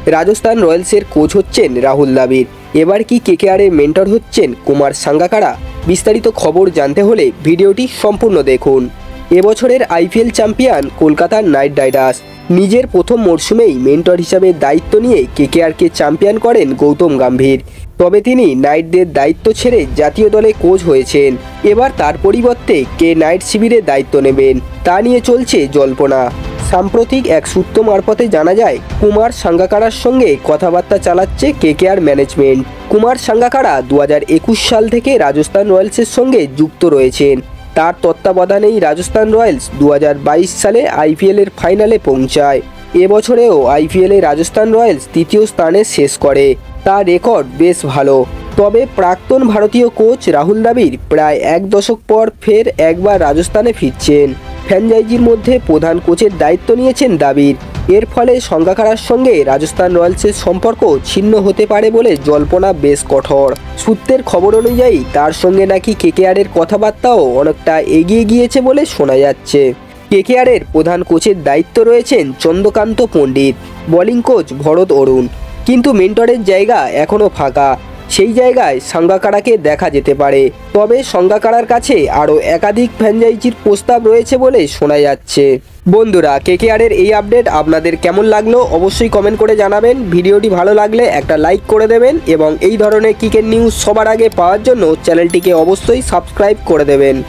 Rajasthan রয়্যালসের coach হচ্ছেন রাহুল দ্রাবিড়। এবার কি কেকেআরের মেন্টর হচ্ছেন কুমার সাঙ্গাকারা? বিস্তারিত খবর জানতে হলে ভিডিওটি সম্পূর্ণ দেখুন। এবছরের IPL champion Kolkata night Riders নিজের প্রথম মরশুমেই মেন্টর হিসাবে দায়িত্ব নিয়ে কেকেআরকে চ্যাম্পিয়ন করেন গৌতম গম্ভীর। তবে তিনি নাইটদের দায়িত্ব ছেড়ে জাতীয় দলে কোচ হয়েছেন। এবার তার পরিবর্তে কে নাইট শিবিরে দায়িত্ব নেবেন তা নিয়ে চলছে জল্পনা। সাম্প্রতিক এক সূত্র মারফতে জানা যায়, কুমার সাঙ্গাকারার সঙ্গে কথাবার্তা চালাচ্ছে কেকেআর ম্যানেজমেন্ট। কুমার সাঙ্গাকারা 2021 সাল থেকে রাজস্থান রয়্যালসের সঙ্গে যুক্ত রয়েছেন। তার তত্ত্বাবধানেই রাজস্থান রয়্যালস 2022 সালে আইপিএলের ফাইনালে পৌঁছায়। এবছরেও আইপিএলে রাজস্থান রয়্যালস তৃতীয় স্থানে শেষ করে। তার রেকর্ড বেশ ভালো। তবে প্রাক্তন ভারতীয় কোচ রাহুল দ্রাবিড় প্রায় এক দশক পর ফের একবার রাজস্থানে ফিরছেন। ফ্র্যাঞ্চাইজির মধ্যে প্রধান কোচের দায়িত্ব নিয়েছেন দ্রাবিড়। এর ফলে সাঙ্গাকারার সঙ্গে রাজস্থান রয়্যালসের সম্পর্ক ছিন্ন হতে পারে বলে জল্পনা বেশ কঠোর। সূত্রের খবর অনুযায়ী তার সঙ্গে নাকি কেকেআরের কথাবার্তাও অনেকটা এগিয়ে গিয়েছে বলে শোনা যাচ্ছে। কেকেআরের প্রধান কোচের দায়িত্ব রয়েছেন চন্দ্রকান্ত পণ্ডিত, বোলিং কোচ ভরত অরুণ। কিন্তু মেন্টরের জায়গা এখনও ফাঁকা। সেই জায়গায় সাঙ্গাকারাকে দেখা যেতে পারে। তবে সাঙ্গাকারার কাছে আরও একাধিক ফ্র্যাঞ্চাইজির প্রস্তাব রয়েছে বলে শোনা যাচ্ছে। বন্ধুরা, কেকেআরের এই আপডেট আপনাদের কেমন লাগলো অবশ্যই কমেন্ট করে জানাবেন। ভিডিওটি ভালো লাগলে একটা লাইক করে দেবেন এবং এই ধরনের ক্রিকেট নিউজ সবার আগে পাওয়ার জন্য চ্যানেলটিকে অবশ্যই সাবস্ক্রাইব করে দেবেন।